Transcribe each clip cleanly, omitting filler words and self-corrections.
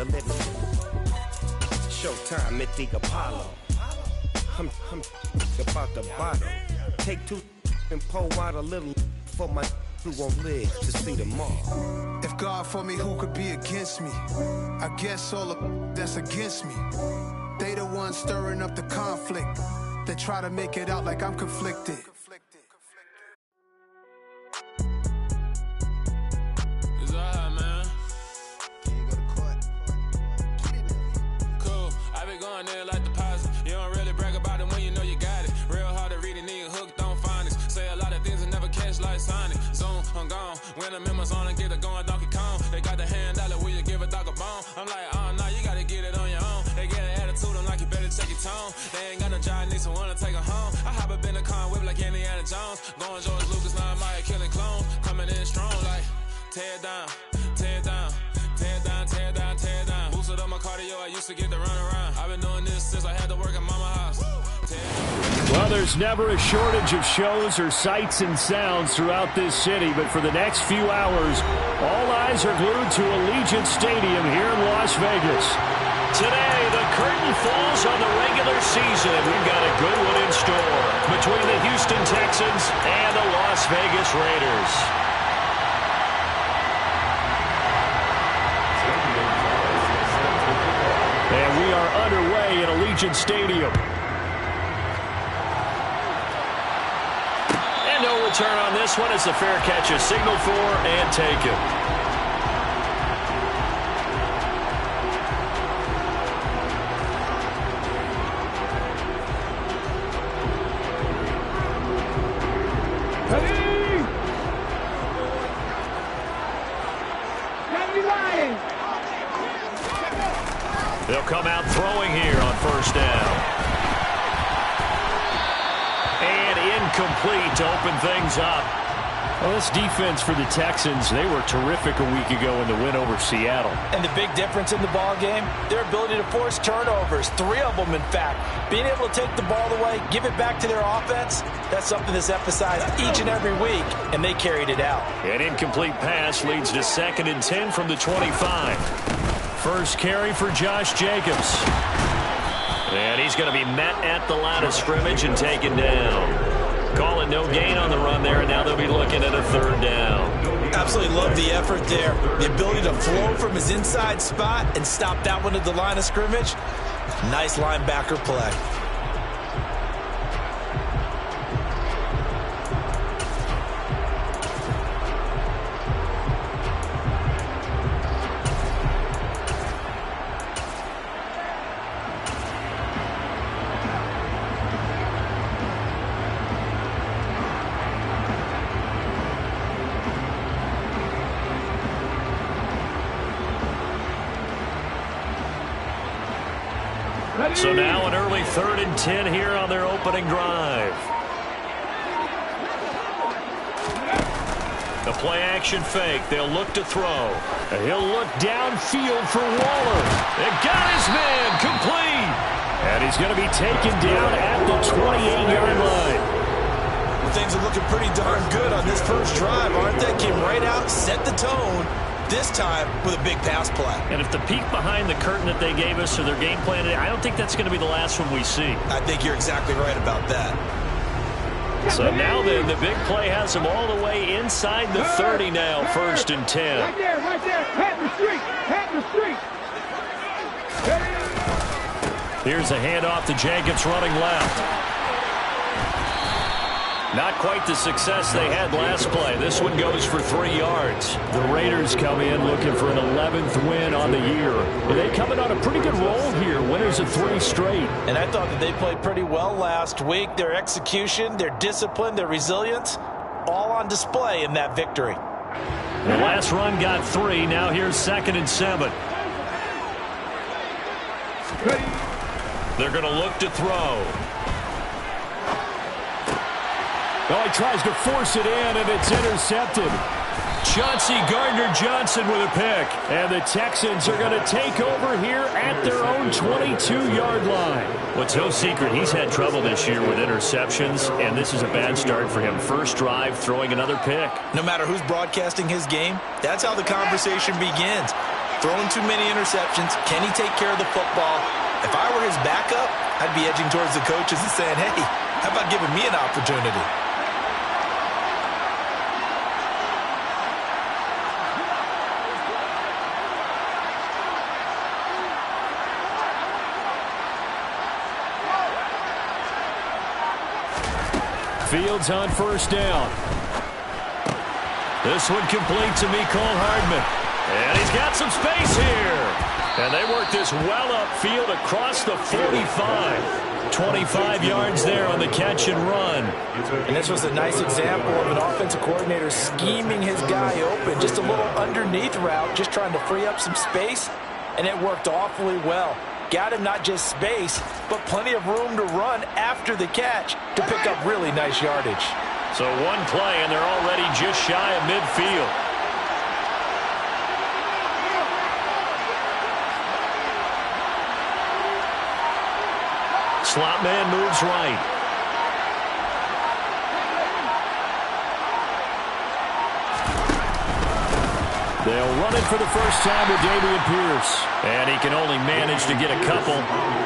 a little showtime at the Apollo. I'm about the bottle. Take two and pour out a little for my who won't live to see tomorrow. If God for me, who could be against me? I guess all the that's against me. They the ones stirring up the conflict. They try to make it out like I'm conflicted. It's alright, man. Cool. I been going there like deposit. You don't really brag about it when you know you got it. Real hard to read a nigga hooked, don't find it. Say a lot of things and never catch like Sonic. Zone, I'm gone. When I'm in my zone and get it going Donkey Kong. They got the hand dollar, will you give a dog a bone? I'm like, oh no, you gotta get it on your own. They get an attitude, I'm like, you better check your tone. They ain't got no job, need someone to take her home. I hop up in the car and whip like Indiana Jones. Going George Lucas, now I'm out killing clones. Coming in strong like, tear down, tear down, tear down, tear down, tear down. Boosted up my cardio, I used to get to run around. I've been doing this since I had to work at mama house. Well, there's never a shortage of shows or sights and sounds throughout this city, but for the next few hours, all eyes are glued to Allegiant Stadium here in Las Vegas. Today, the curtain falls on the regular season. We've got a good one in store between the Houston Texans and the Las Vegas Raiders. And we are underway at Allegiant Stadium. And no return on this one. It's a fair catch, a signal for and taken. They'll come out throwing here on first down. And incomplete to open things up. Well, this defense for the Texans, they were terrific a week ago in the win over Seattle. And the big difference in the ball game, their ability to force turnovers, 3 of them in fact. Being able to take the ball away, give it back to their offense, that's something that's emphasized each and every week, and they carried it out. An incomplete pass leads to 2nd and 10 from the 25. First carry for Josh Jacobs. And he's going to be met at the line of scrimmage and taken down. Call it no gain on the run there, and now they'll be looking at a 3rd down. Absolutely love the effort there. The ability to flow from his inside spot and stop that one at the line of scrimmage. Nice linebacker play. So now an early 3rd and 10 here on their opening drive. The play-action fake. They'll look to throw. He'll look downfield for Waller. It got his man complete. And he's going to be taken down at the 28-yard line. Well, things are looking pretty darn good on this first drive, aren't they? Came right out, set the tone. This time with a big pass play. And if the peek behind the curtain that they gave us or their game plan, I don't think that's going to be the last one we see. I think you're exactly right about that. So now then, the big play has them all the way inside the 30 now, 1st and 10. Right there, head in the street, head in the street. Here's a handoff to Jacobs running left. Not quite the success they had last play. This one goes for 3 yards. The Raiders come in looking for an 11th win on the year. They coming on a pretty good roll here. Winners of 3 straight. And I thought that they played pretty well last week. Their execution, their discipline, their resilience, all on display in that victory. The last run got 3. Now here's 2nd and 7. They're going to look to throw. Well, he tries to force it in, and it's intercepted. Chauncey Gardner-Johnson with a pick. And the Texans are going to take over here at their own 22-yard line. What's no secret, he's had trouble this year with interceptions, and this is a bad start for him. First drive, throwing another pick. No matter who's broadcasting his game, that's how the conversation begins. Throwing too many interceptions. Can he take care of the football? If I were his backup, I'd be edging towards the coaches and saying, hey, how about giving me an opportunity? Fields on first down. This one complete to Mecole Hardman. And he's got some space here. And they work this well upfield across the 45. 25 yards there on the catch and run. And this was a nice example of an offensive coordinator scheming his guy open. Just a little underneath route, just trying to free up some space. And it worked awfully well. Got him not just space, but plenty of room to run after the catch to pick up really nice yardage. So one play, and they're already just shy of midfield. Slot man moves right. They'll run it for the first time with Dameon Pierce. And he can only manage to get a couple.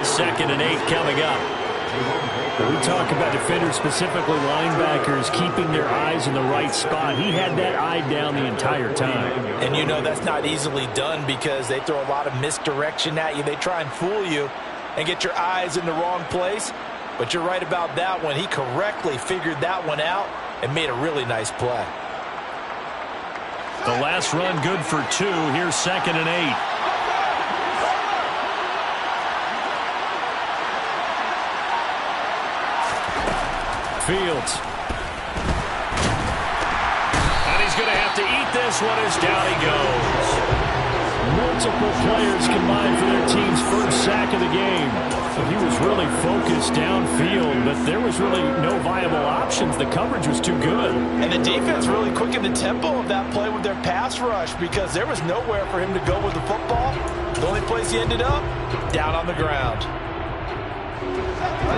2nd and 8 coming up. We talk about defenders, specifically linebackers, keeping their eyes in the right spot. He had that eye down the entire time. And you know that's not easily done because they throw a lot of misdirection at you. They try and fool you and get your eyes in the wrong place. But you're right about that one. He correctly figured that one out and made a really nice play. The last run good for 2. Here's 2nd and 8. Fields. And he's going to have to eat this one as down he goes. Multiple players combined for their team's first sack of the game. He was really focused downfield, but there was really no viable options. The coverage was too good. And the defense really quickened the tempo of that play with their pass rush because there was nowhere for him to go with the football. The only place he ended up, down on the ground.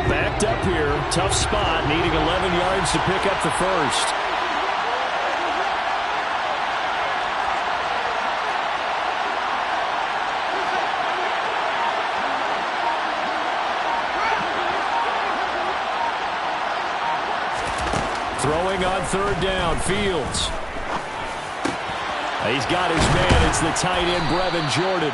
Backed up here, tough spot, needing 11 yards to pick up the first. Throwing on 3rd down, Fields. He's got his man. It's the tight end, Brevin Jordan.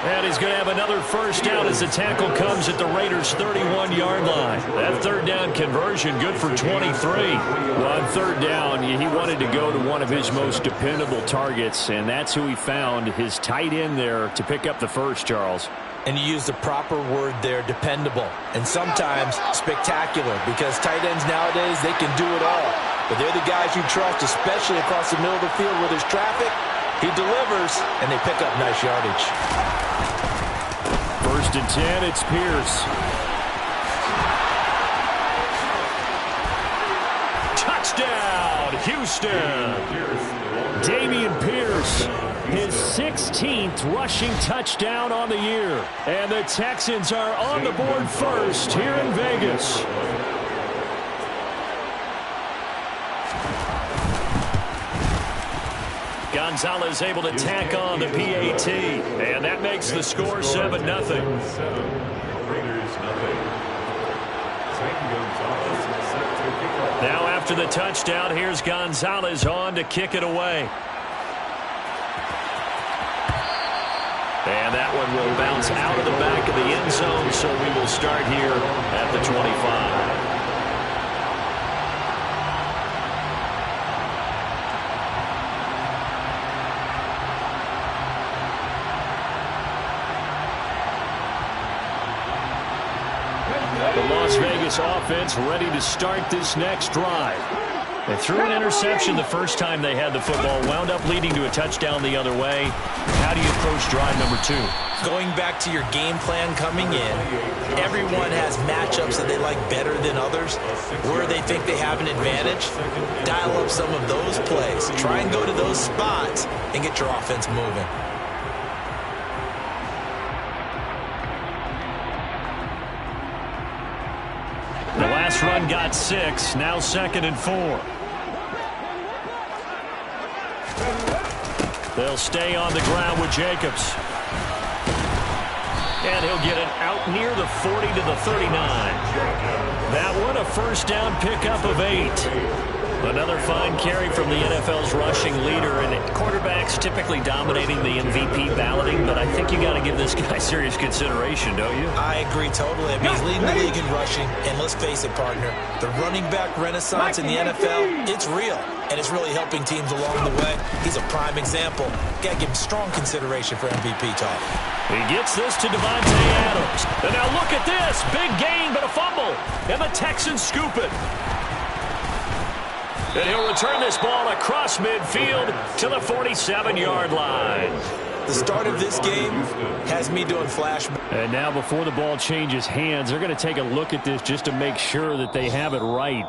And he's going to have another first down as the tackle comes at the Raiders' 31-yard line. That 3rd down conversion good for 23. Well, on 3rd down, he wanted to go to one of his most dependable targets, and that's who he found, his tight end there, to pick up the first, Charles. And you use the proper word there, dependable, and sometimes spectacular, because tight ends nowadays, they can do it all. But they're the guys you trust, especially across the middle of the field where there's traffic. He delivers, and they pick up nice yardage. 1st and 10, it's Pierce. Touchdown, Houston. Dameon Pierce, his 16th rushing touchdown on the year. And the Texans are on the board first here in Vegas. Gonzalez able to tack on the PAT, and that makes the score 7-0. Now after the touchdown, here's Gonzalez on to kick it away. And that one will bounce out of the back of the end zone, so we will start here at the 25. Las Vegas offense ready to start this next drive. They threw an interception the first time they had the football, wound up leading to a touchdown the other way. How do you approach drive number 2? Going back to your game plan coming in, everyone has matchups that they like better than others. Where they think they have an advantage, dial up some of those plays. Try and go to those spots and get your offense moving. The last run got 6, now 2nd and 4. They'll stay on the ground with Jacobs. And he'll get it out near the 40 to the 39. That one a first down pickup of 8. Another fine carry from the NFL's rushing leader, and quarterbacks typically dominating the MVP balloting, but I think you got to give this guy serious consideration, don't you? I agree totally. I mean, he's leading the league in rushing, and let's face it, partner, the running back renaissance in the NFL, it's real, and it's really helping teams along the way. He's a prime example. Got to give him strong consideration for MVP talk. He gets this to Devontae Adams. And now look at this. Big gain, but a fumble. And the Texans scoop it. And he'll return this ball across midfield to the 47-yard line. The start of this game has me doing flashback. And now before the ball changes hands, they're going to take a look at this just to make sure that they have it right.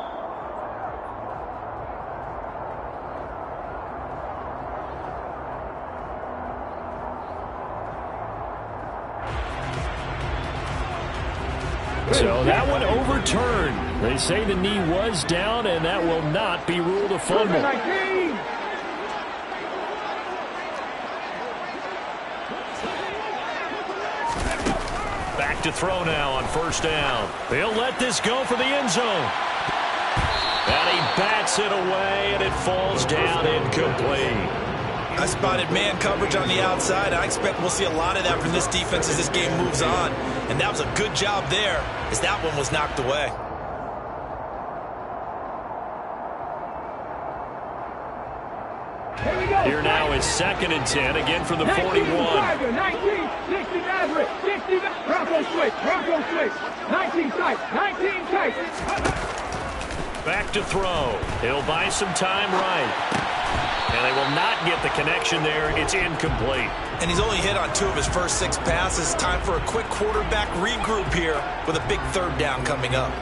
So that one overturned. They say the knee was down, and that will not be ruled a fumble. Back to throw now on first down. He'll let this go for the end zone. And he bats it away, and it falls down incomplete. I spotted man coverage on the outside. I expect we'll see a lot of that from this defense as this game moves on. And that was a good job there as that one was knocked away. Here now is 2nd and 10, again from the 41. 19, 60 Maverick, 60 Bronco switch, 19 tight, 19 tight. Back to throw. He'll buy some time right. And they will not get the connection there. It's incomplete. And he's only hit on 2 of his first 6 passes. Time for a quick quarterback regroup here with a big 3rd down coming up.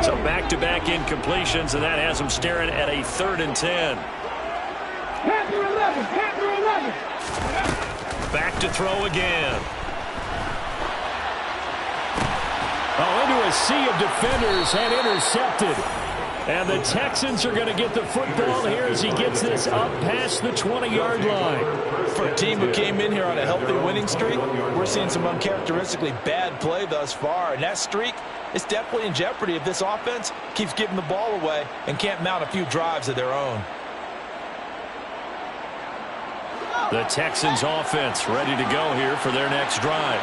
So back-to-back incompletions, and that has him staring at a 3rd and 10. Panther 11, Panther 11. Back to throw again. Oh, into a sea of defenders and intercepted. And the Texans are going to get the football here as he gets this up past the 20-yard line. For a team who came in here on a healthy winning streak, we're seeing some uncharacteristically bad play thus far. And that streak is definitely in jeopardy if this offense keeps giving the ball away and can't mount a few drives of their own. The Texans offense ready to go here for their next drive.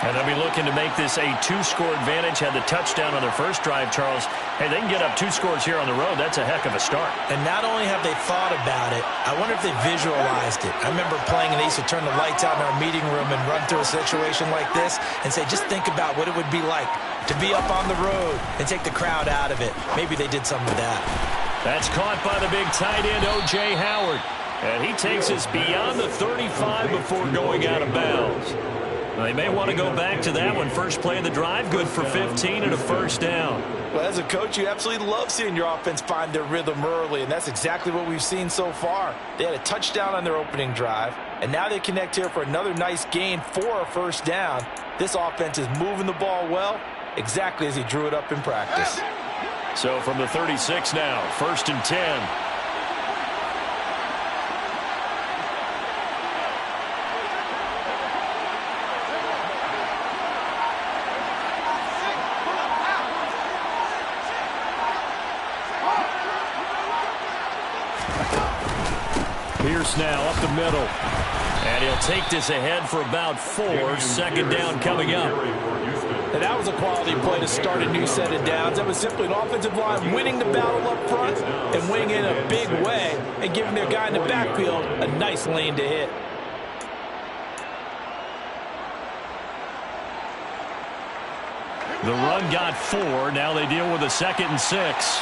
And they'll be looking to make this a 2-score advantage. Had the touchdown on their first drive, Charles. Hey, they can get up 2 scores here on the road. That's a heck of a start. And not only have they thought about it, I wonder if they visualized it. I remember playing and they used to turn the lights out in our meeting room and run through a situation like this and say, just think about what it would be like to be up on the road and take the crowd out of it. Maybe they did some of that. That's caught by the big tight end, O.J. Howard. And he takes us beyond the 35 before going out of bounds. They may want to go back to that one. First play of the drive, good for 15 and a first down. Well, as a coach, you absolutely love seeing your offense find their rhythm early, and that's exactly what we've seen so far. They had a touchdown on their opening drive, and now they connect here for another nice gain for a first down. This offense is moving the ball well, exactly as he drew it up in practice. So from the 36 now, 1st and 10. Pierce now up the middle. And he'll take this ahead for about 4. 2nd down coming up. And that was a quality play to start a new set of downs. That was simply an offensive line winning the battle up front and winning in a big way and giving their guy in the backfield a nice lane to hit. The run got 4. Now they deal with a 2nd and 6.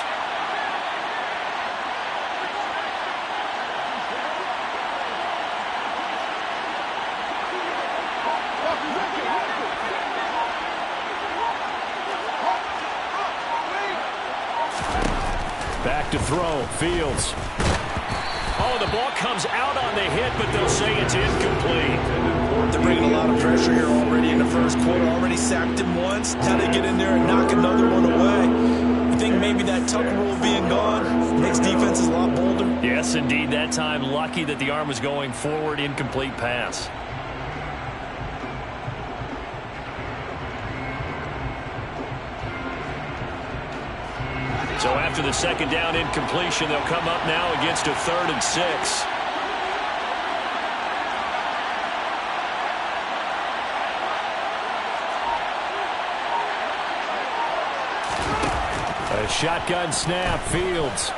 Back to throw. Fields. Oh, the ball comes out on the hit, but they'll say it's incomplete. they're bringing a lot of pressure here already in the first quarter. Already sacked him once. How they get in there and knock another one away. You think maybe that tuck rule being gone makes defenses a lot bolder? Yes, indeed. That time, lucky that the arm was going forward. Incomplete pass. So after the second down incompletion, they'll come up now against a 3rd and 6. A shotgun snap, Fields.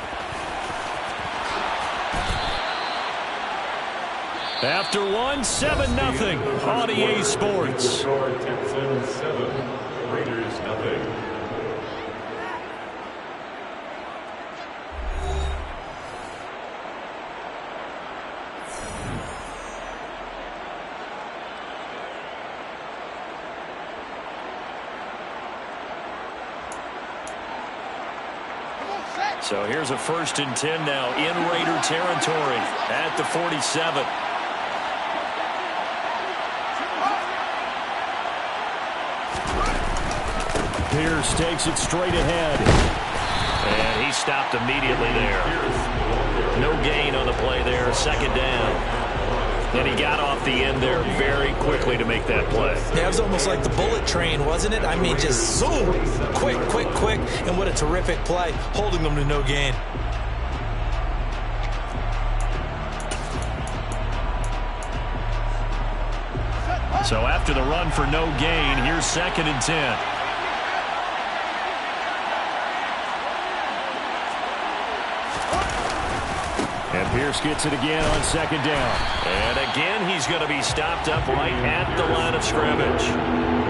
After one, 7-0 on EA Sports. Texans 7, Raiders 0. So here's a 1st and 10 now in Raider territory at the 47. Pierce takes it straight ahead. And he stopped immediately there. No gain on the play there. 2nd down. And he got off the end there very quickly to make that play. Yeah, it was almost like the bullet train, wasn't it? I mean, just zoom. Quick, quick, quick. And what a terrific play, holding them to no gain. So after the run for no gain, here's 2nd and 10. And Pierce gets it again on 2nd down. And again, he's going to be stopped up right at the line of scrimmage.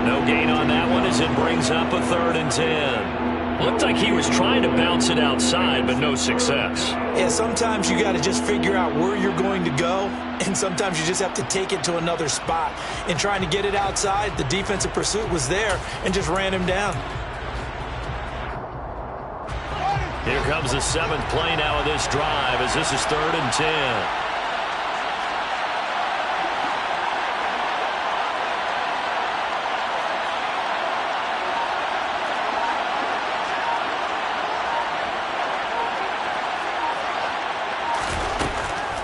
No gain on that one as it brings up a 3rd and 10. Looked like he was trying to bounce it outside, but no success. Yeah, sometimes you got to just figure out where you're going to go, and sometimes you just have to take it to another spot. In trying to get it outside, the defensive pursuit was there and just ran him down. Here comes the 7th play now of this drive as this is 3rd and 10.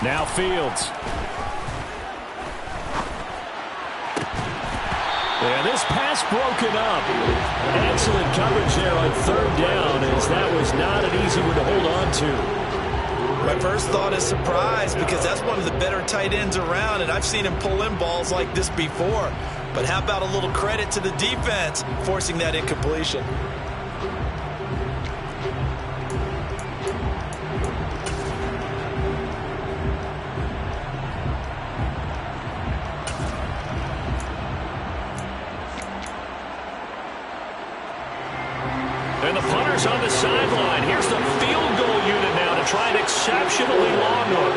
Now Fields. And this pass broken up. Excellent coverage there on 3rd down, as that was not an easy one to hold on to. My first thought is surprise, because that's one of the better tight ends around, and I've seen him pull in balls like this before. But how about a little credit to the defense forcing that incompletion? And the punter's on the sideline. Here's the field goal unit now to try an exceptionally long one.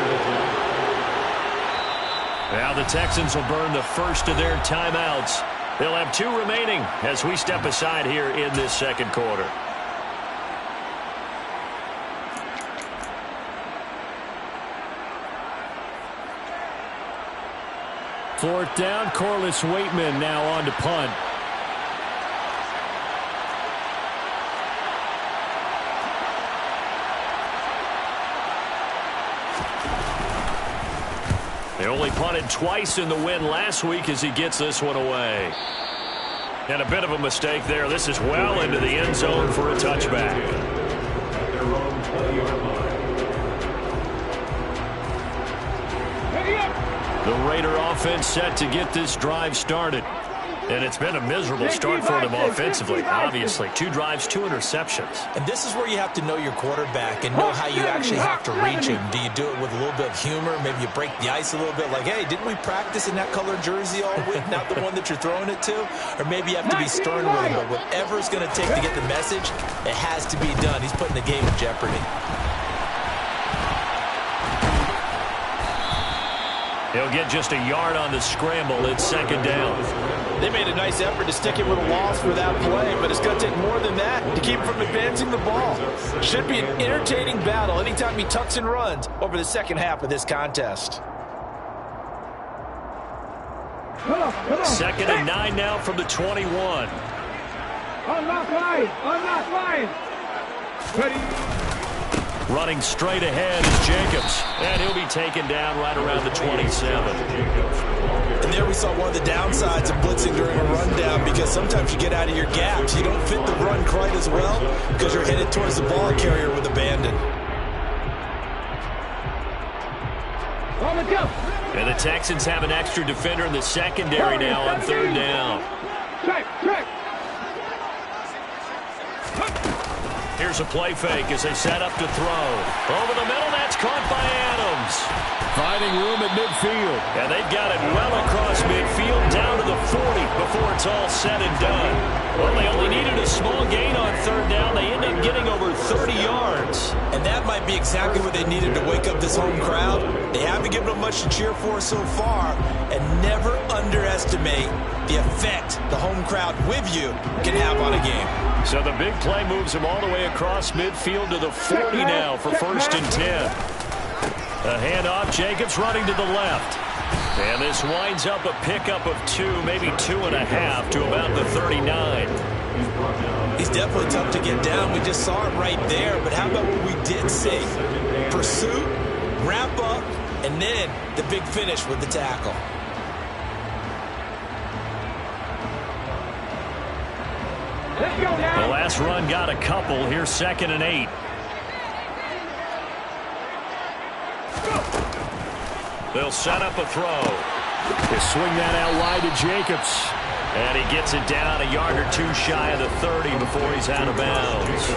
Now the Texans will burn the first of their timeouts. They'll have 2 remaining as we step aside here in this 2nd quarter. Fourth down, Corliss Waitman now on to punt. They only punted twice in the win last week as he gets this one away. And a bit of a mistake there. This is well into the end zone for a touchback. The Raider offense set to get this drive started. And it's been a miserable start for them offensively. Obviously, 2 drives, 2 interceptions. And this is where you have to know your quarterback and know how you actually have to reach him. Do you do it with a little bit of humor? Maybe you break the ice a little bit, like, hey, didn't we practice in that colored jersey all week, not the one that you're throwing it to? Or maybe you have to be stern with him. But whatever it's going to take to get the message, it has to be done. He's putting the game in jeopardy. He'll get just a yard on the scramble. It's 2nd down. They made a nice effort to stick him with a loss for that play, but it's going to take more than that to keep him from advancing the ball. Should be an entertaining battle anytime he tucks and runs over the second half of this contest. 2nd and 9 now from the 21. Unlock line. Ready. Running straight ahead is Jacobs, and he'll be taken down right around the 27. And there we saw one of the downsides of blitzing during a rundown, because sometimes you get out of your gaps. You don't fit the run quite as well because you're headed towards the ball carrier with abandon. And the Texans have an extra defender in the secondary now on 3rd down. Check. Here's a play fake as they set up to throw. Over the middle, that's caught by Adams. Finding room at midfield. And they've got it well across midfield down to the 40 before it's all said and done. Well, they only needed a small gain on 3rd down. They end up getting over 30 yards. And that might be exactly what they needed to wake up this home crowd. They haven't given them much to cheer for so far. And never underestimate the effect the home crowd with you can have on a game. So the big play moves them all the way across midfield to the 40 now for 1st and 10. A handoff, Jacobs running to the left. And this winds up a pickup of 2, maybe 2.5 to about the 39. He's definitely tough to get down. We just saw it right there. But how about what we did see? Pursuit, wrap up, and then the big finish with the tackle. The last run got a couple. Here's 2nd and 8. They'll set up a throw. They swing that out wide to Jacobs. And he gets it down a yard or 2 shy of the 30 before he's out of bounds.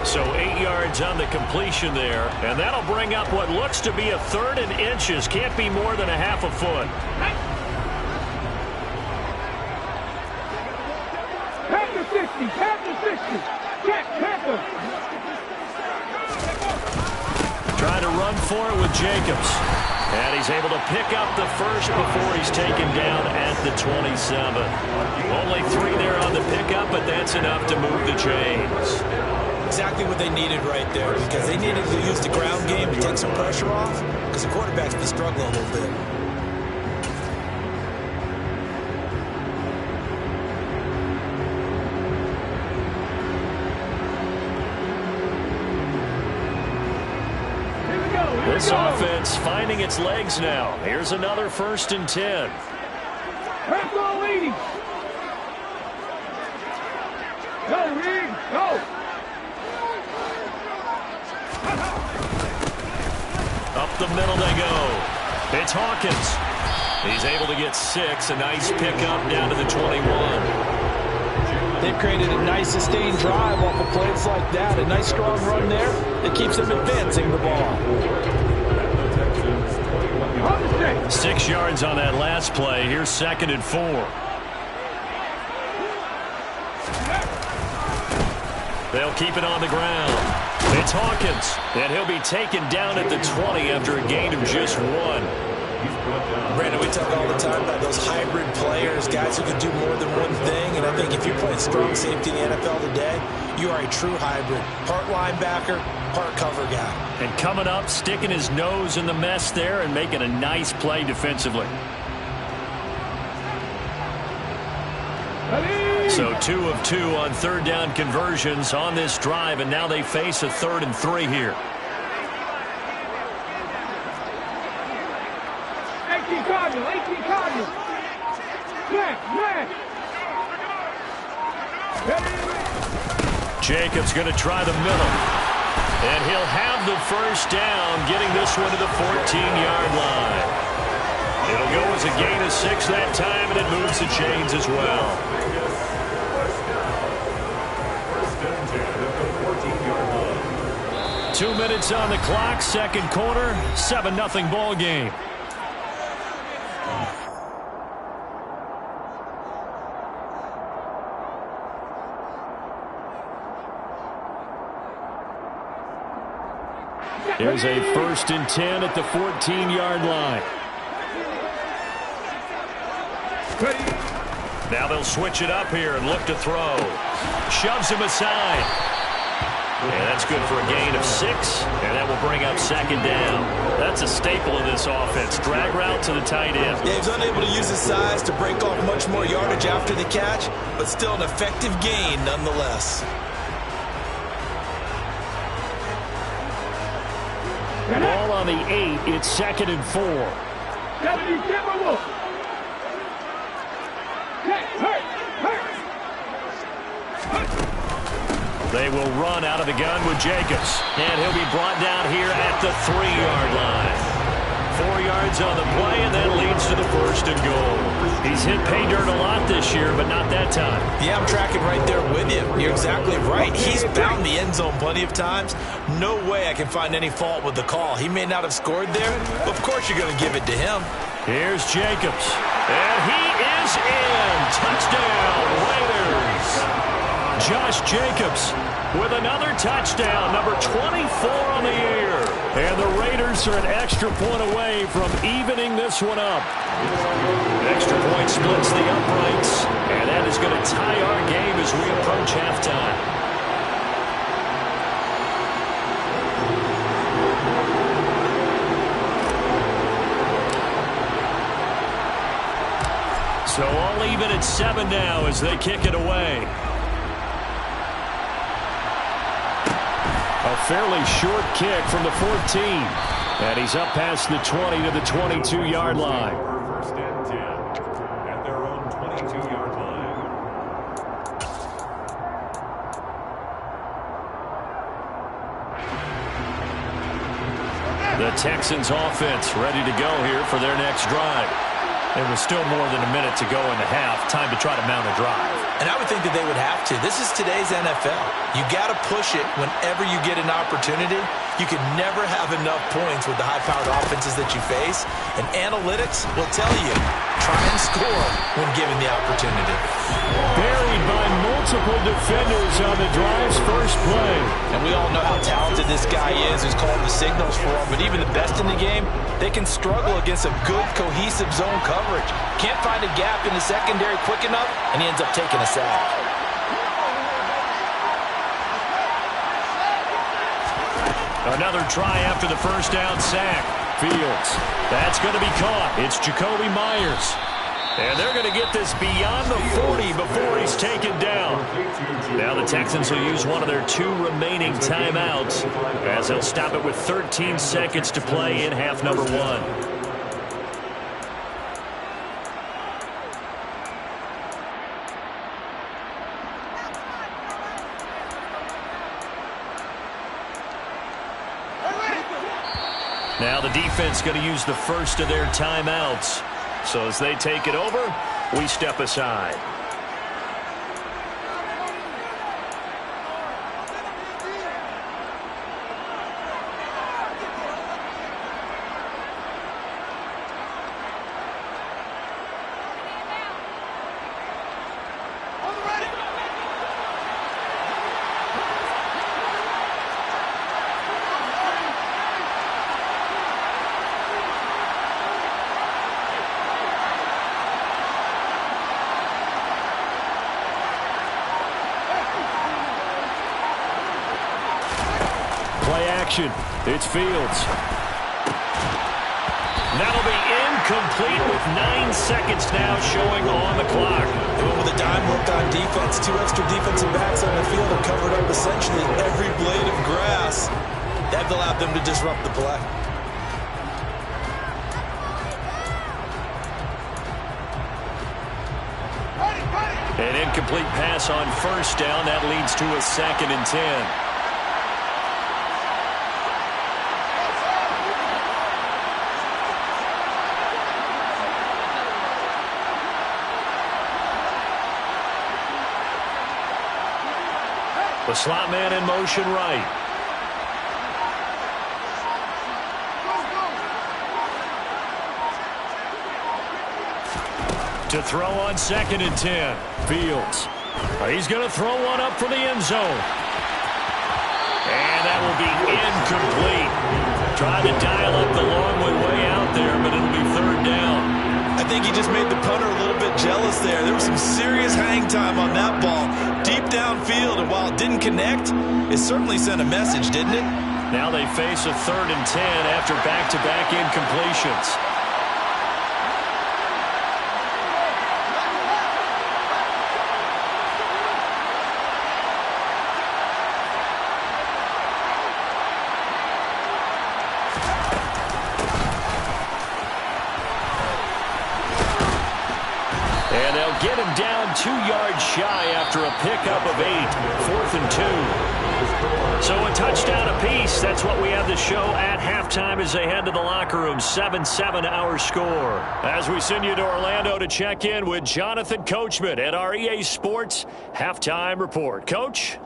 So 8 yards on the completion there. And that'll bring up what looks to be a 3rd and inches. Can't be more than a half a foot. Trying to run for it with Jacobs. And he's able to pick up the first before he's taken down at the 27. Only 3 there on the pickup, but that's enough to move the chains. Exactly what they needed right there, because they needed to use the ground game to take some pressure off, because the quarterback's been struggling a little bit. This offense finding its legs now. Here's another 1st and 10. Retto leading. Go, Reed, go. Up the middle they go. It's Hawkins. He's able to get 6. A nice pickup down to the 21. They've created a nice sustained drive off of plays like that. A nice strong run there that keeps them advancing the ball. 6 yards on that last play. Here's 2nd and 4. They'll keep it on the ground. It's Hawkins, and he'll be taken down at the 20 after a gain of just 1. Brandon, we talk all the time about those hybrid players, guys who can do more than one thing, and I think if you're playing strong safety in the NFL today, you are a true hybrid. Part linebacker, part cover guy. And coming up, sticking his nose in the mess there and making a nice play defensively. So 2 of 2 on 3rd down conversions on this drive, and now they face a 3rd and 3 here. 18 Cardinals. Man. Jacobs going to try the middle. And he'll have the first down, getting this one to the 14-yard line. It'll go as a gain of 6 that time, and it moves the chains as well. 2 minutes on the clock, 2nd quarter, 7-0 ball game. Here's a 1st and 10 at the 14-yard line. Now they'll switch it up here and look to throw. Shoves him aside. And that's good for a gain of 6, and that will bring up second down. That's a staple of this offense. Drag route to the tight end. Yeah, he's unable to use his size to break off much more yardage after the catch, but still an effective gain nonetheless. Ball on the 8. It's 2nd and 4. They will run out of the gun with Jacobs. And he'll be brought down here at the 3-yard line. 4 yards on the play, and that leads to the 1st and goal. He's hit pay dirt a lot this year, but not that time. Yeah, I'm tracking right there with you. You're exactly right. He's found the end zone plenty of times. No way I can find any fault with the call. He may not have scored there, but of course you're going to give it to him. Here's Jacobs. And he is in. Touchdown, Raiders. Josh Jacobs with another touchdown, number 24 on the year. And the Raiders are an extra point away from evening this one up. Extra point splits the uprights, and that is going to tie our game as we approach halftime. So all even at 7 now as they kick it away. A fairly short kick from the 14. And he's up past the 20 to the 22-yard line. First and 10 at their own 22-yard line. The Texans offense ready to go here for their next drive. There was still more than a minute to go in the half. Time to try to mount a drive. And I would think that they would have to. This is today's NFL. You got to push it whenever you get an opportunity. You can never have enough points with the high-powered offenses that you face. And analytics will tell you, try and score when given the opportunity. Buried by multiple defenders on the drive's first play. And we all know how talented this guy is who's calling the signals for him. But even the best in the game, they can struggle against a good, cohesive zone coverage. Can't find a gap in the secondary quick enough, and he ends up taking a sack. Another try after the first down sack. Fields. That's going to be caught. It's Jacoby Myers. And they're going to get this beyond the 40 before he's taken down. Now the Texans will use one of their 2 remaining timeouts as they'll stop it with 13 seconds to play in half number 1. Now the defense going to use the first of their timeouts. So as they take it over, we step aside. It's Fields. That'll be incomplete with 9 seconds now showing on the clock. They went with a dime work on defense. 2 extra defensive backs on the field and covered up essentially every blade of grass. That allowed them to disrupt the play. An incomplete pass on first down. That leads to a 2nd and 10. The slot man in motion right. To throw on 2nd and 10. Fields. He's going to throw one up for the end zone. And that will be incomplete. Trying to dial up the long way out there, but it'll be 3rd down. I think he just made the punter a little bit jealous there. There was some serious hang time on that ball, deep downfield, and while it didn't connect, it certainly sent a message, didn't it? Now they face a 3rd and 10 after back-to-back incompletions. And they'll get him down 2 yards shy after a pickup of 8. 4th and 2. So a touchdown apiece. That's what we have to show at halftime as they head to the locker room. 7-7 our score. As we send you to Orlando to check in with Jonathan Coachman at our EA Sports Halftime Report. Coach?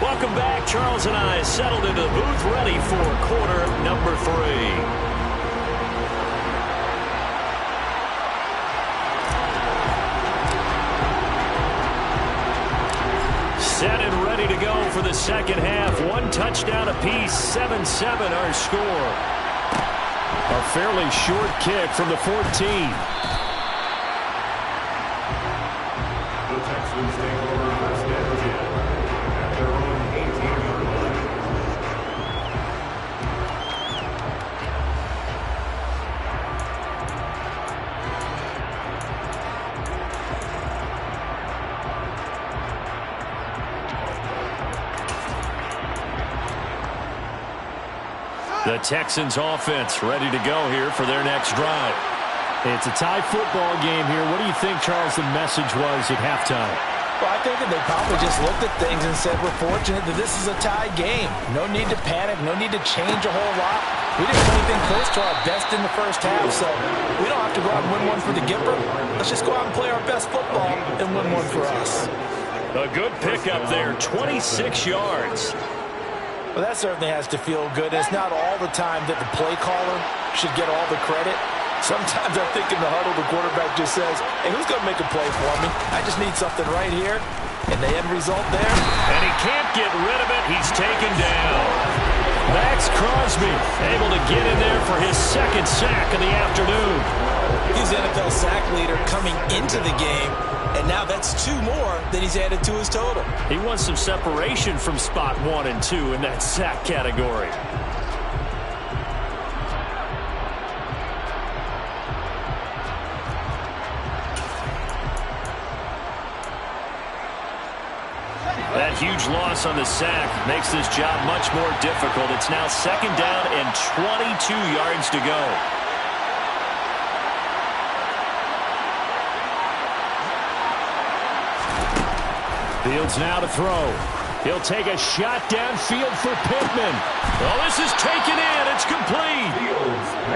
Welcome back. Charles and I settled into the booth, ready for quarter number 3. Set and ready to go for the second half. 1 touchdown apiece, 7-7 our score. A fairly short kick from the 14. The Texans take over first and 10 at their own 18-yard line. The Texans offense ready to go here for their next drive. It's a tie football game here. What do you think, Charles, the message was at halftime? Well, I think that they probably just looked at things and said, we're fortunate that this is a tie game. No need to panic, no need to change a whole lot. We didn't do anything close to our best in the first half, so we don't have to go out and win one for the Gipper. Let's just go out and play our best football and win one for us. A good pickup there, 26 yards. Well, that certainly has to feel good. It's not all the time that the play caller should get all the credit. Sometimes I think in the huddle, the quarterback just says, hey, who's going to make a play for me? I just need something right here. And the end result there. And he can't get rid of it. He's taken down. Max Crosby able to get in there for his 2nd sack of the afternoon. He's the NFL sack leader coming into the game. And now that's 2 more that he's added to his total. He wants some separation from spot 1 and 2 in that sack category. That huge loss on the sack makes this job much more difficult. It's now 2nd down and 22 yards to go. Fields now to throw. He'll take a shot downfield for Pittman. Oh, this is taken in. It's complete.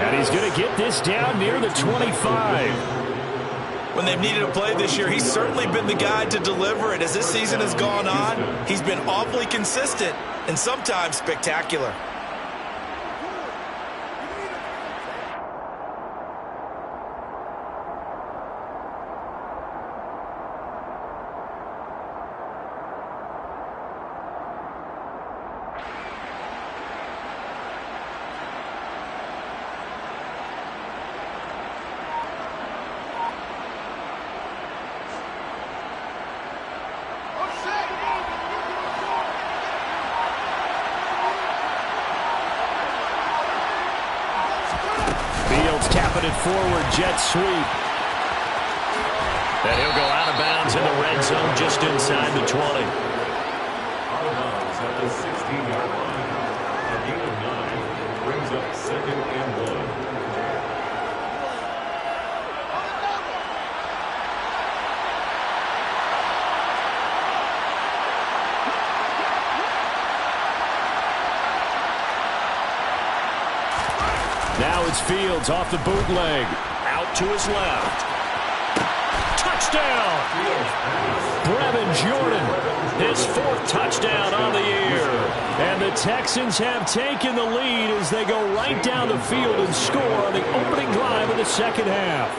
And he's going to get this down near the 25. When they've needed a play this year, he's certainly been the guy to deliver it. As this season has gone on, he's been awfully consistent and sometimes spectacular. Tapping it forward, jet sweep. And he'll go out of bounds in the red zone just inside the 20. Out of bounds at the 16-yard line. A gain of 9 brings up 2nd and 1. Now it's Fields off the bootleg. Out to his left. Touchdown! Brevin Jordan, his 4th touchdown on the year. And the Texans have taken the lead as they go right down the field and score on the opening drive of the second half.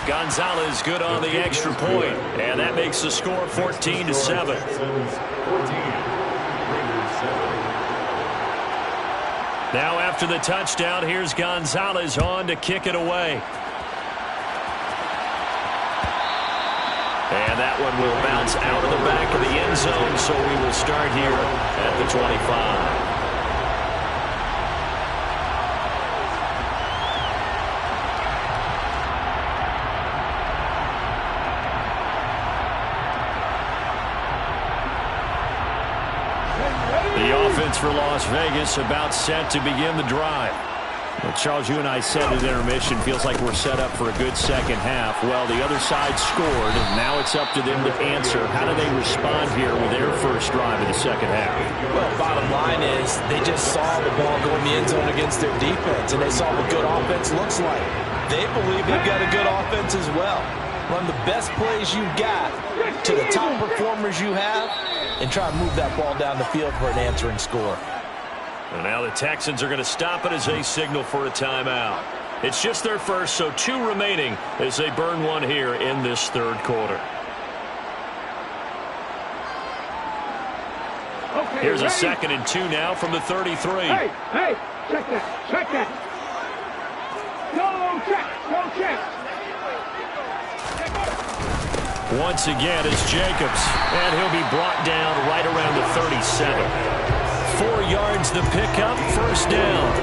Gonzalez good on the extra point, and that makes the score 14-7. Now after the touchdown, here's Gonzalez on to kick it away. And that one will bounce out of the back of the end zone, so we will start here at the 25. The offense for Las Vegas about set to begin the drive. Well, Charles, you and I said at intermission, feels like we're set up for a good second half. Well, the other side scored, and now it's up to them to answer. How do they respond here with their first drive of the second half? Well, bottom line is they just saw the ball go in the end zone against their defense, and they saw what good offense looks like. They believe they've got a good offense as well. Run the best plays you've got to the top performers you have, and try to move that ball down the field for an answering score. And now the Texans are going to stop it as they signal for a timeout. It's just their first, so 2 remaining as they burn one here in this third quarter. Okay, Here's a ready? 2nd and 2 now from the 33. Hey, check that. Go check. Once again, it's Jacobs, and he'll be brought down right around the 37. 4 yards the pickup, first down.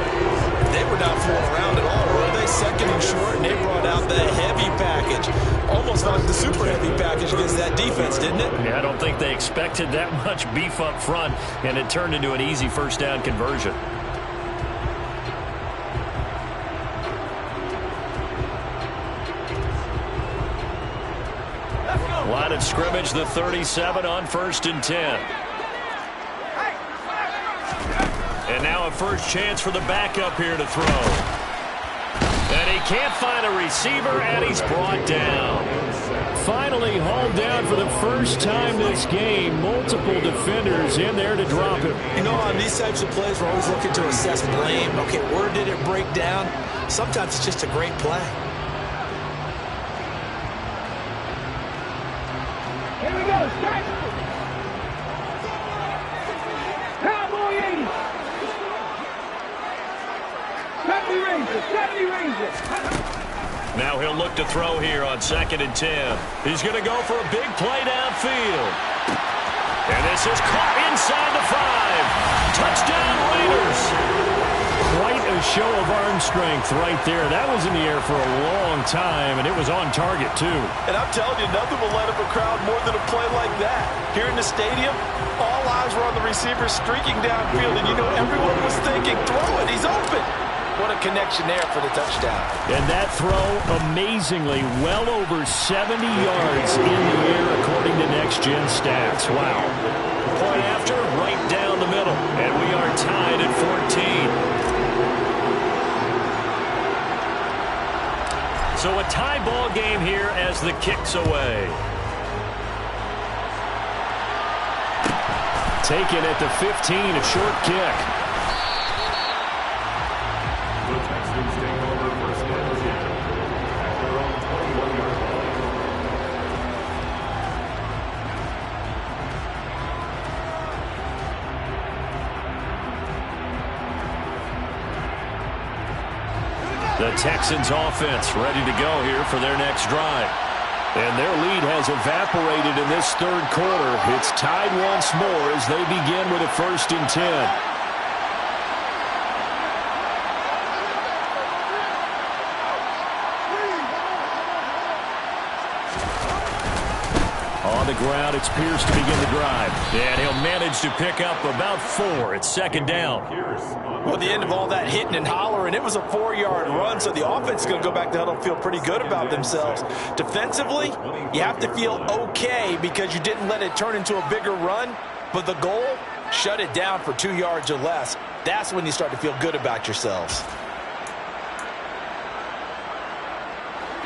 They were not fooling around at all, were they? 2nd and short, and they brought out the heavy package. Almost like the super heavy package against that defense, didn't it? Yeah, I don't think they expected that much beef up front, and it turned into an easy first down conversion. Line of scrimmage, the 37 on 1st and 10. And now a first chance for the backup here to throw. And he can't find a receiver, and he's brought down. Finally hauled down for the first time this game. Multiple defenders in there to drop him. You know, on these types of plays, we're always looking to assess blame. Okay, where did it break down? Sometimes it's just a great play. Here we go, start. Cowboy 80. 70 Rangers. Now he'll look to throw here on 2nd and 10. He's going to go for a big play downfield. And this is caught inside the 5. Touchdown Raiders. Quite a show of arm strength right there. That was in the air for a long time, and it was on target, too. And I'm telling you, nothing will light up a crowd more than a play like that. Here in the stadium, all eyes were on the receiver streaking downfield, and you know everyone was thinking, throw it, he's open. What a connection there for the touchdown. And that throw, amazingly, well over 70 yards in the air, according to Next Gen Stats. Wow. Point after, right down the middle. And we are tied at 14. So a tie ball game here as the kick's away. Taken at the 15, a short kick. The Texans take over first and 10 at their own 21-yard line. The Texans offense ready to go here for their next drive. And their lead has evaporated in this third quarter. It's tied once more as they begin with a 1st and 10. On the ground, it's Pierce to begin the drive. And he'll manage to pick up about 4. It's 2nd down. Well, the end of all that hitting and hollering, it was a 4-yard run, so the offense is going to go back to huddle and feel pretty good about themselves. Defensively, you have to feel okay because you didn't let it turn into a bigger run, but the goal, shut it down for 2 yards or less. That's when you start to feel good about yourselves.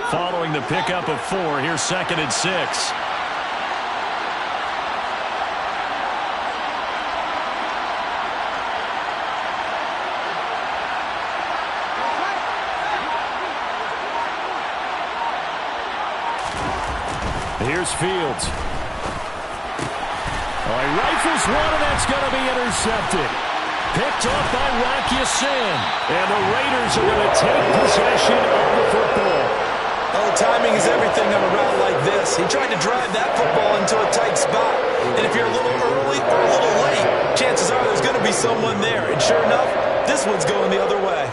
Following the pickup of 4, here's 2nd and 6. Here's Fields. He rifles one, and that's going to be intercepted. Picked off by wk18. And the Raiders are going to take possession of the football. Oh, timing is everything on a route like this. He tried to drive that football into a tight spot. And if you're a little early or a little late, chances are there's going to be someone there. And sure enough, this one's going the other way.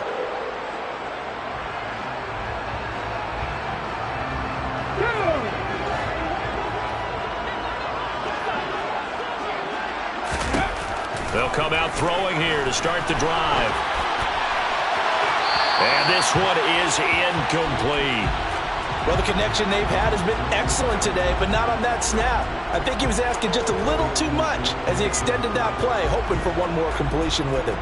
They'll come out throwing here to start the drive. And this one is incomplete. Well, the connection they've had has been excellent today, but not on that snap. I think he was asking just a little too much as he extended that play, hoping for one more completion with him.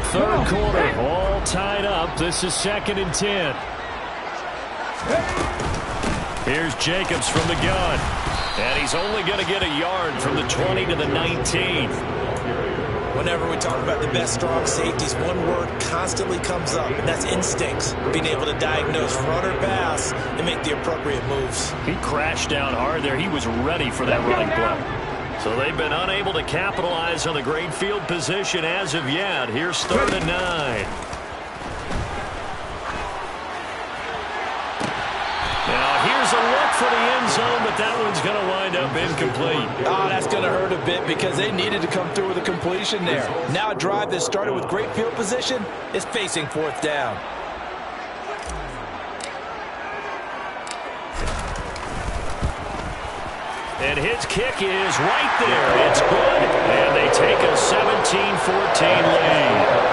Third quarter, all tied up. This is 2nd and 10. Here's Jacobs from the gun. And he's only going to get a yard from the 20 to the 19. Whenever we talk about the best strong safeties, one word constantly comes up, and that's instincts. Being able to diagnose run or pass and make the appropriate moves. He crashed down hard there. He was ready for that running play. So they've been unable to capitalize on the great field position as of yet. Here's 3rd and 9. Now here's a look for the end zone, but that one's going to wind up incomplete. Oh, that's going to hurt a bit because they needed to come through with a completion there. Now a drive that started with great field position is facing 4th down. And his kick is right there. It's good, and they take a 17-14 lead.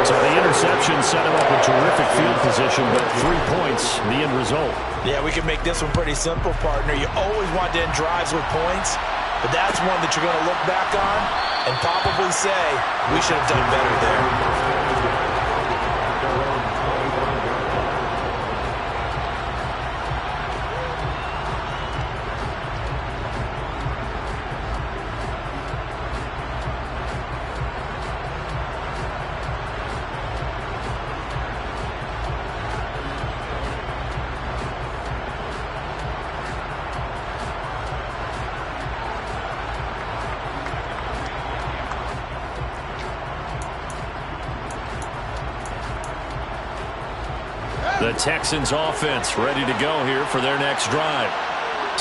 So the interception set him up with terrific field position, but 3 points, the end result. Yeah, we can make this one pretty simple, partner. You always want to end drives with points, but that's one that you're going to look back on and probably say, we should have done better there. The Texans offense ready to go here for their next drive.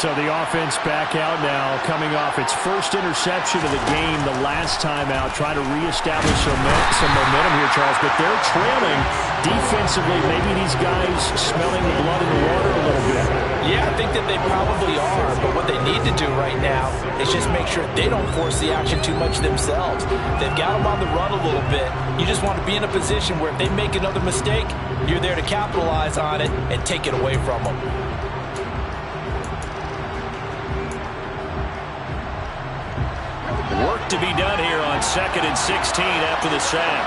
So the offense back out now, coming off its first interception of the game the last time out, trying to reestablish some momentum here, Charles, but they're trailing defensively. Maybe these guys smelling the blood in the water a little bit. Yeah, I think that they probably are, but what they need to do right now is just make sure they don't force the action too much themselves. They've got them on the run a little bit. You just want to be in a position where if they make another mistake, you're there to capitalize on it and take it away from them. Work to be done here on 2nd and 16 after the sack.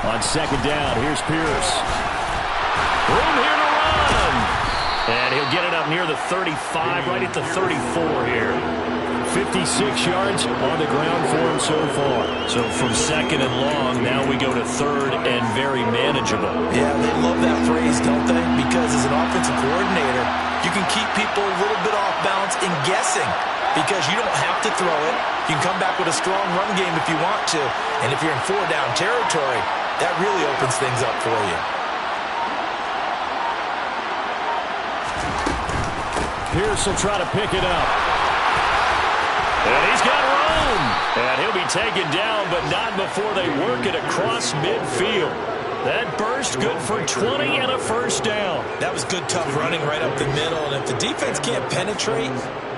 On 2nd down, here's Pierce. Room here to run. And he'll get it up near the 35, right at the 34 here. 56 yards on the ground for him so far. So from 2nd and long, now we go to 3rd and very manageable. Yeah, they love that phrase, don't they? Because as an offensive coordinator, you can keep people a little bit off balance and guessing because you don't have to throw it. You can come back with a strong run game if you want to. And if you're in 4-down territory, that really opens things up for you. Pierce will try to pick it up. And he's got room. And he'll be taken down, but not before they work it across midfield. That burst good for 20 and a first down. That was good, tough running right up the middle. And if the defense can't penetrate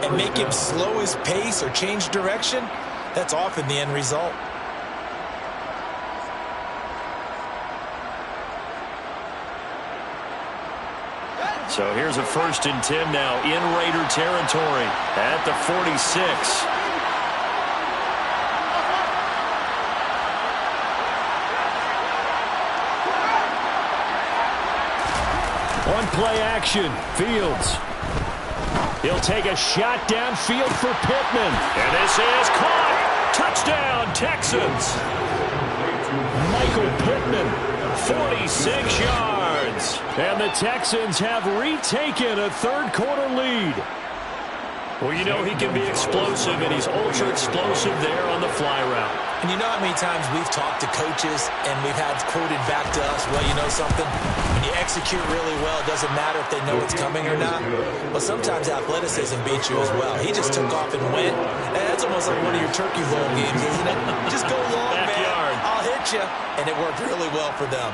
and make him slow his pace or change direction, that's often the end result. So here's a 1st and 10 now in Raider territory at the 46. play action. Fields. He'll take a shot downfield for Pittman. And this is caught. Touchdown, Texans. Michael Pittman, 46 yards. And the Texans have retaken a third-quarter lead. Well, you know he can be explosive, and he's ultra-explosive there on the fly route. And you know how many times we've talked to coaches and we've had quoted back to us, well, you know something? When you execute really well, it doesn't matter if they know it's coming or not. Well, sometimes athleticism beats you as well. He just took off and went. And that's almost like one of your Turkey Bowl games, isn't it? Just go long, Backyard. man. I'll hit you. And it worked really well for them.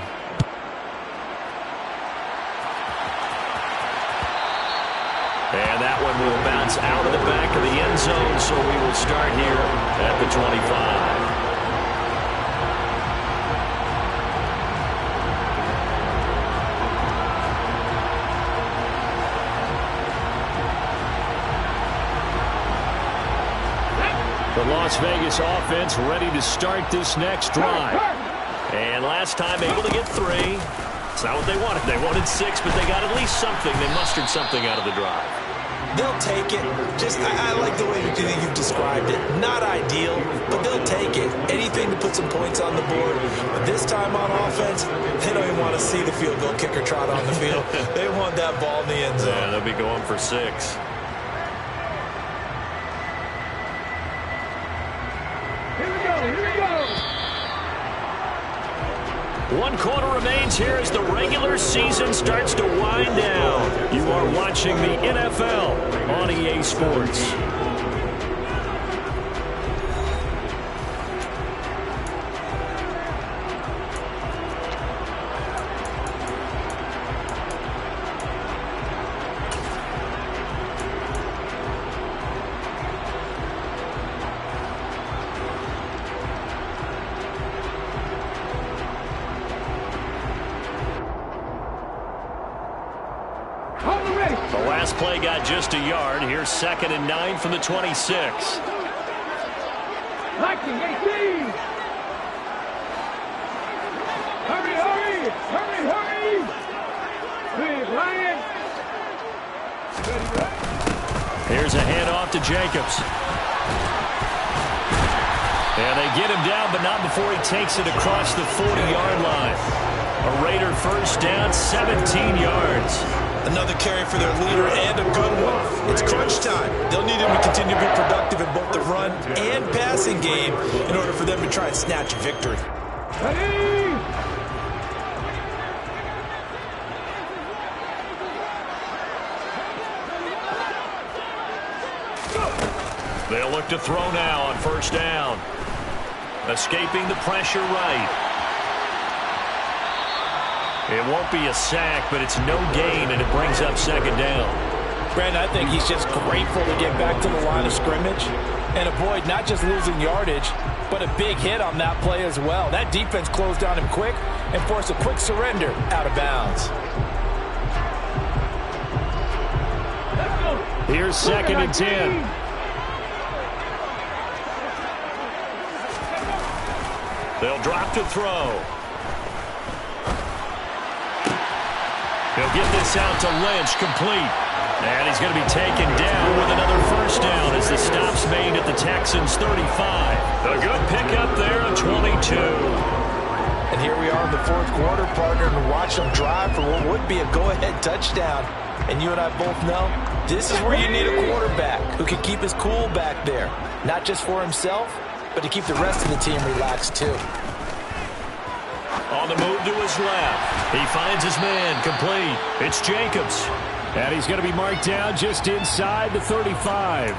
And that one will bounce out of the back of the end zone, so we will start here at the 25. The Las Vegas offense ready to start this next drive. And last time able to get 3. It's not what they wanted. They wanted 6, but they got at least something. They mustered something out of the drive. They'll take it. Just, I like the way you've described it. Not ideal, but they'll take it. Anything to put some points on the board. But this time on offense, they don't even want to see the field goal kicker trot on the field. They want that ball in the end zone. Yeah, they'll be going for 6. Here we go. 1 quarter remains here as the regular season starts to wind down. You are watching the NFL on EA Sports. The last play got just a yard. Here's 2nd and 9 from the 26. 19-18. Hurry. Big Lion. Here's a handoff to Jacobs. And they get him down, but not before he takes it across the 40-yard line. A Raider first down, 17 yards. Another carry for their leader and a good one. It's crunch time. They'll need him to continue to be productive in both the run and passing game in order for them to try and snatch a victory. Ready. They'll look to throw now on first down. Escaping the pressure right. It won't be a sack, but it's no gain, and it brings up 2nd down. Brandon, I think he's just grateful to get back to the line of scrimmage and avoid not just losing yardage, but a big hit on that play as well. That defense closed on him quick and forced a quick surrender out of bounds. Here's 2nd and 10. They'll drop to throw. He'll get this out to Lynch, complete. And he's going to be taken down with another first down as the stop's made at the Texans' 35. A good pickup there at 22. And here we are in the 4th quarter, partner, and watch them drive for what would be a go-ahead touchdown. And you and I both know this is where you need a quarterback who can keep his cool back there. Not just for himself, but to keep the rest of the team relaxed too. On the move to his left. He finds his man, complete. It's Jacobs. And he's going to be marked down just inside the 35.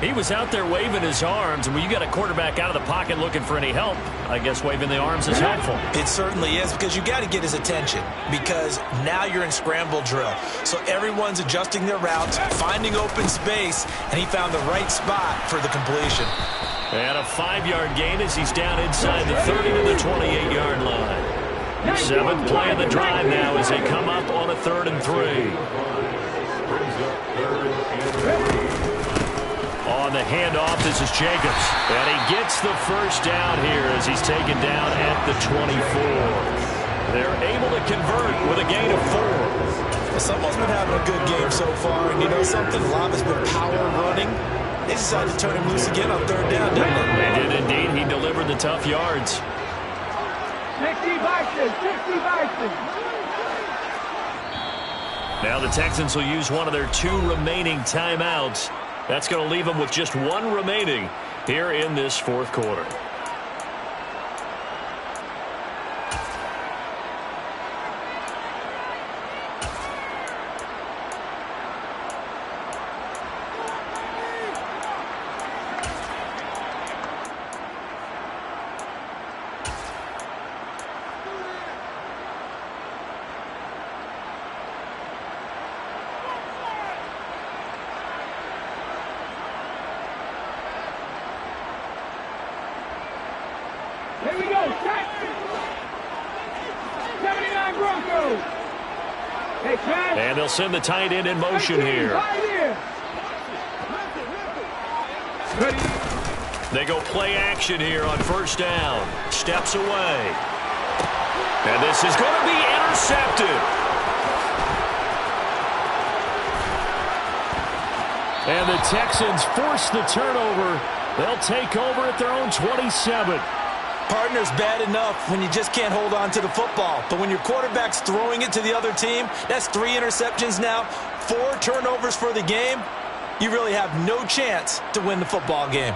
He was out there waving his arms, and when you got a quarterback out of the pocket looking for any help, I guess waving the arms is helpful. It certainly is, because you got to get his attention, because now you're in scramble drill. So everyone's adjusting their routes, finding open space, and he found the right spot for the completion. And a 5-yard gain as he's down inside the 30 to the 28-yard line. 7th play of the drive now as they come up on a 3rd and 3. On the handoff, this is Jacobs. And he gets the first down here as he's taken down at the 24. They're able to convert with a gain of 4. Someone's been having a good game so far, and you know something? A lot of it's been power running. They decided to turn him loose again on third down, didn't they? They did indeed. He delivered the tough yards. 60 Bison, 60 Bison. Now the Texans will use one of their 2 remaining timeouts. That's going to leave them with just 1 remaining here in this fourth quarter. Here we go, set. 79 Broncos. Hey, Chad. And they'll send the tight end in motion here. Ready. They go play action here on first down. Steps away. And this is going to be intercepted. And the Texans force the turnover. They'll take over at their own 27. Partner's bad enough when you just can't hold on to the football. But when your quarterback's throwing it to the other team, that's 3 interceptions now, 4 turnovers for the game. You really have no chance to win the football game.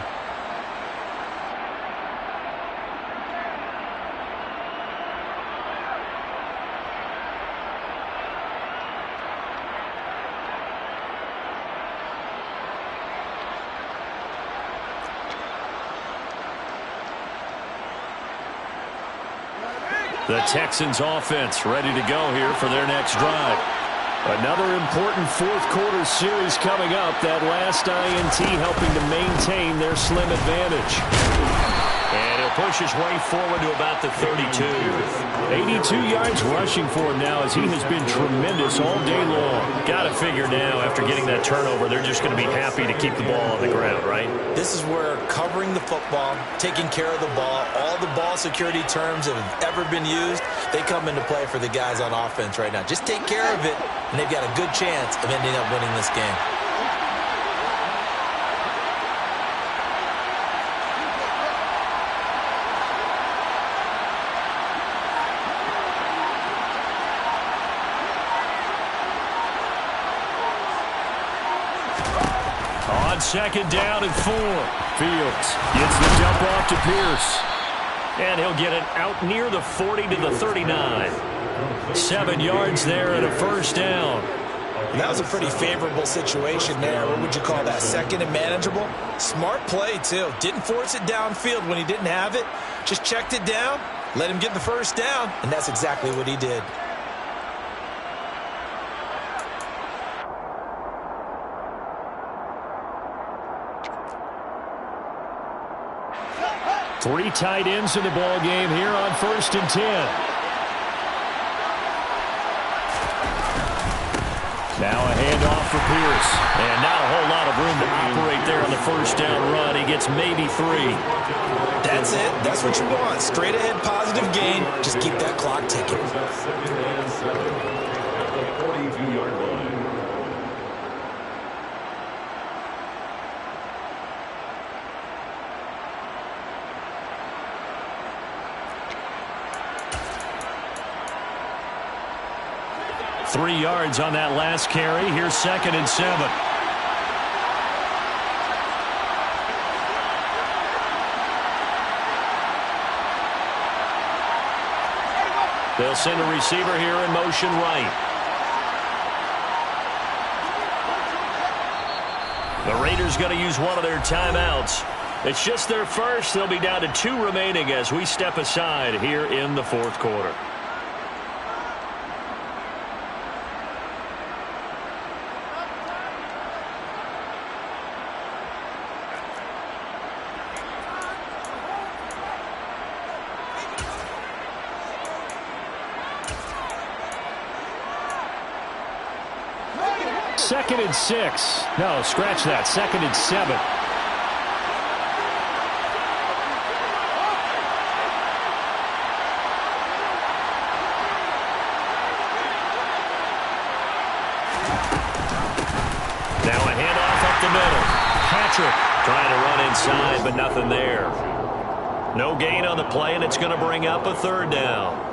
The Texans offense ready to go here for their next drive. Another important fourth quarter series coming up. That last INT helping to maintain their slim advantage. And he'll push his way forward to about the 32. 82 yards rushing for him now as he has been tremendous all day long. Got to figure now after getting that turnover, they're just going to be happy to keep the ball on the ground, right? This is where covering the football, taking care of the ball, all the ball security terms that have ever been used, they come into play for the guys on offense right now. Just take care of it, and they've got a good chance of ending up winning this game. Second down and 4. Fields gets the dump off to Pierce. And he'll get it out near the 40 to the 39. 7 yards there and a first down. That was a pretty favorable situation there. What would you call that? Second and manageable? Smart play, too. Didn't force it downfield when he didn't have it. Just checked it down, let him get the first down, and that's exactly what he did. Three tight ends in the ball game here on 1st and 10. Now a handoff for Pierce. And not a whole lot of room to operate there on the first down run. He gets maybe 3. That's it. That's what you want. Straight ahead positive gain. Just keep that clock ticking. 42-yard line. Three yards on that last carry. Here's 2nd and 7. They'll send a receiver here in motion right. The Raiders going to use one of their timeouts. It's just their first. They'll be down to 2 remaining as we step aside here in the fourth quarter. Second and 6. No, scratch that. 2nd and 7. Patrick trying to run inside, but nothing there. No gain on the play, and it's going to bring up a third down.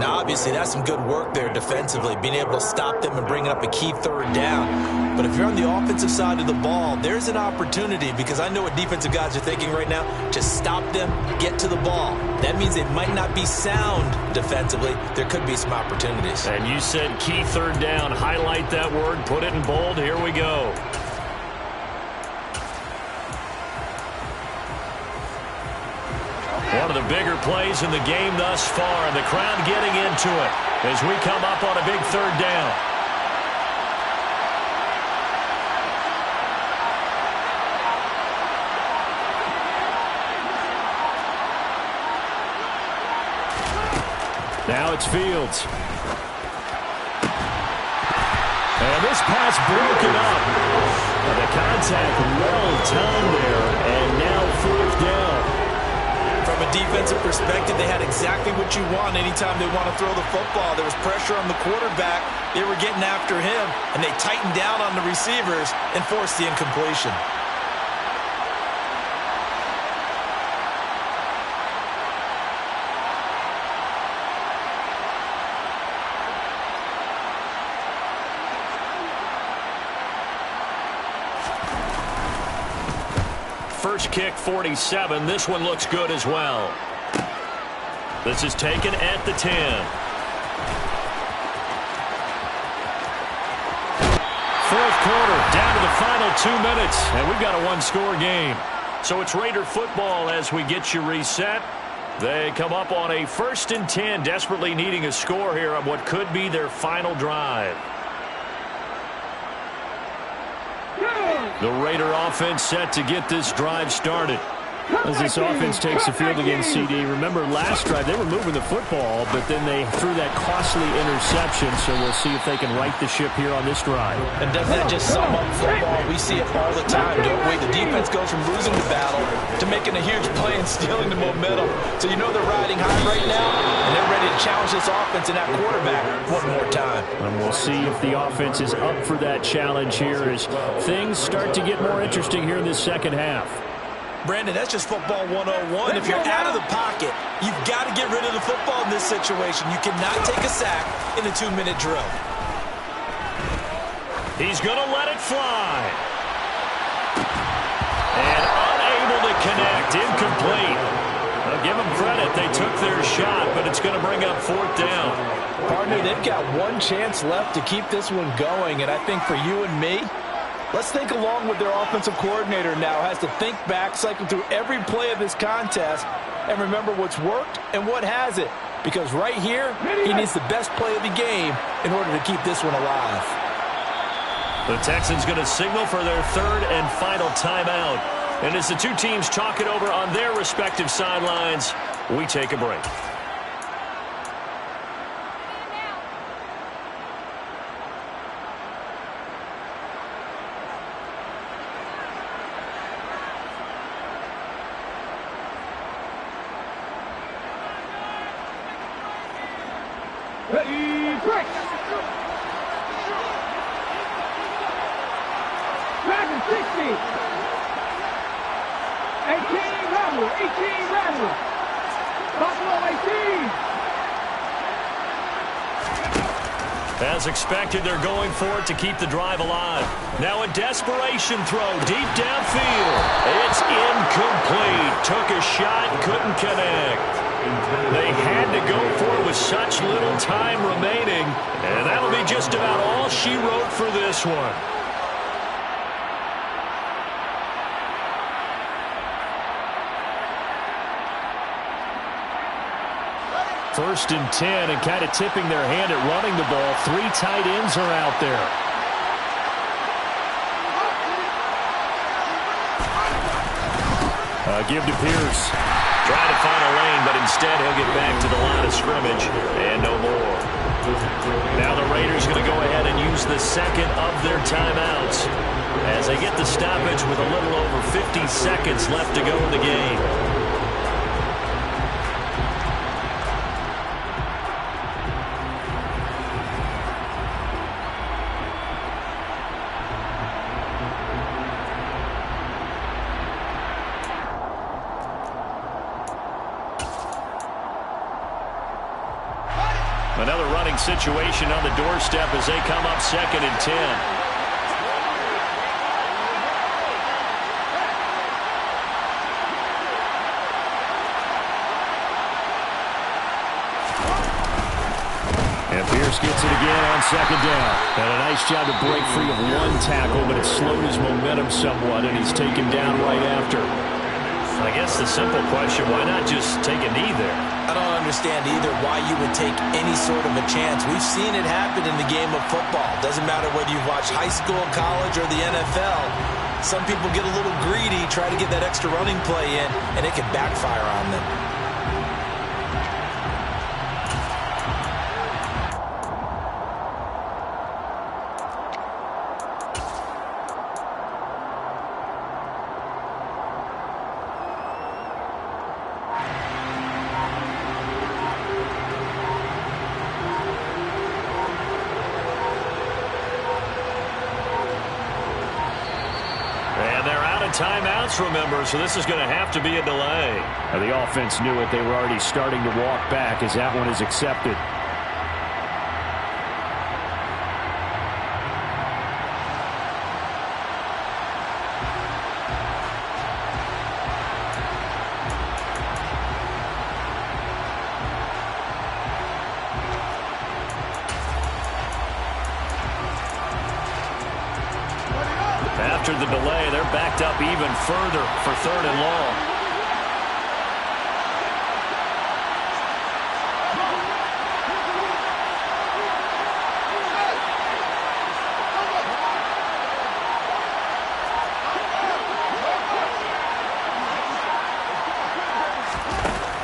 Now, obviously, that's some good work there defensively, being able to stop them and bringing up a key third down. But if you're on the offensive side of the ball, there's an opportunity, because I know what defensive guys are thinking right now. Just stop them, get to the ball. That means they might not be sound defensively. There could be some opportunities. And you said key third down. Highlight that word, put it in bold. Here we go. One of the bigger plays in the game thus far, and the crowd getting into it as we come up on a big third down. Now it's Fields. And this pass broken up. The contact well timed there, and now fourth down. From a defensive perspective, they had exactly what you want anytime they want to throw the football. There was pressure on the quarterback. They were getting after him, and they tightened down on the receivers and forced the incompletion. First kick, 47. This one looks good as well. This is taken at the 10. Fourth quarter, down to the final 2 minutes, and we've got a one-score game. So it's Raider football as we get you reset. They come up on a 1st and 10, desperately needing a score here on what could be their final drive. The Raider offense set to get this drive started. As this offense takes the field against CD, remember last drive they were moving the football, but then they threw that costly interception, so we'll see if they can right the ship here on this drive. And doesn't that just sum up football? We see it all the time, don't we? The defense goes from losing the battle to making a huge play and stealing the momentum. So you know they're riding high right now, and they're ready to challenge this offense and that quarterback one more time. And we'll see if the offense is up for that challenge here as things start to get more interesting here in this second half. Brandon, that's just football 101. If you're out of the pocket, you've got to get rid of the football in this situation. You cannot take a sack in a 2-minute drill. He's going to let it fly. And unable to connect, incomplete. I'll give them credit. They took their shot, but it's going to bring up fourth down. Partner, they've got one chance left to keep this one going, and I think for you and me, let's think along with their offensive coordinator now. Has to think back, cycle through every play of this contest, and remember what's worked and what hasn't. Because right here, he needs the best play of the game in order to keep this one alive. The Texans going to signal for their third and final timeout. And as the two teams talk it over on their respective sidelines, we take a break. Ready, break! Dragon 60! 18 level! 18 level! Buffalo 18! As expected, they're going for it to keep the drive alive. Now a desperation throw deep downfield. It's incomplete. Took a shot, couldn't connect. They had to go for it with such little time remaining, and that'll be just about all she wrote for this one. First and 10, and kind of tipping their hand at running the ball. 3 tight ends are out there. Give to Pierce. Trying to find a lane, but instead he'll get back to the line of scrimmage and no more. Now the Raiders going to go ahead and use the second of their timeouts as they get the stoppage with a little over 50 seconds left to go in the game. Another running situation on the doorstep as they come up 2nd and 10. Pierce gets it again on 2nd down. And a nice job to break free of one tackle, but it slowed his momentum somewhat, and he's taken down right after. I guess the simple question, why not just take a knee there? I don't understand either why you would take any sort of a chance. We've seen it happen in the game of football. Doesn't matter whether you've watched high school, college, or the NFL. Some people get a little greedy, try to get that extra running play in, and it can backfire on them. Timeouts, remember, so this is going to have to be a delay. Now, the offense knew it. They were already starting to walk back as that one is accepted. After the delay, they're backed up even further for 3rd and long.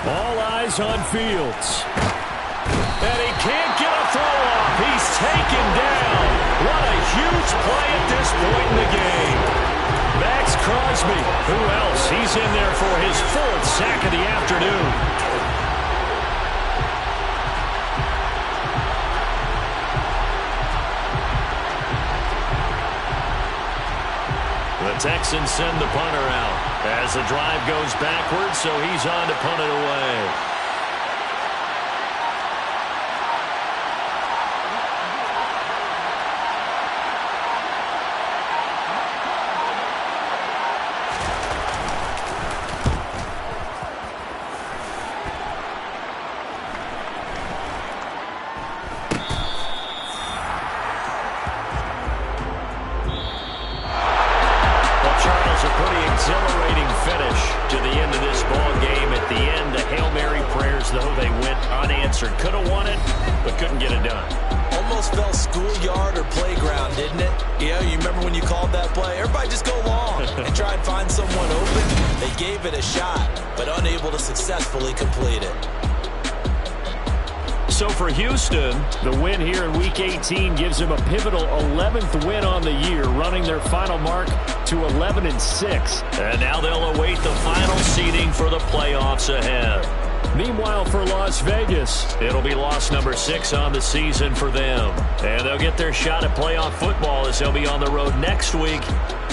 All eyes on Fields. And he can't get a throw off. He's taken down. What a huge play at this point in the game. Max Crosby. Who else? He's in there for his 4th sack of the afternoon. The Texans send the punter out as the drive goes backwards, so he's on to punt it away. Exhilarating finish to the end of this ball game. At the end, the Hail Mary prayers, though, they went unanswered. Could have won it, but couldn't get it done. Almost felt schoolyard or playground, didn't it? Yeah, you remember when you called that play? Everybody just go long and try and find someone open. They gave it a shot, but unable to successfully complete it. So for Houston, the win here in Week 18 gives them a pivotal 11th win on the year, running their final mark to 11-6. And now they'll await the final seeding for the playoffs ahead. Meanwhile, for Las Vegas, it'll be loss number 6 on the season for them. And they'll get their shot at playoff football as they'll be on the road next week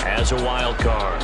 as a wild card.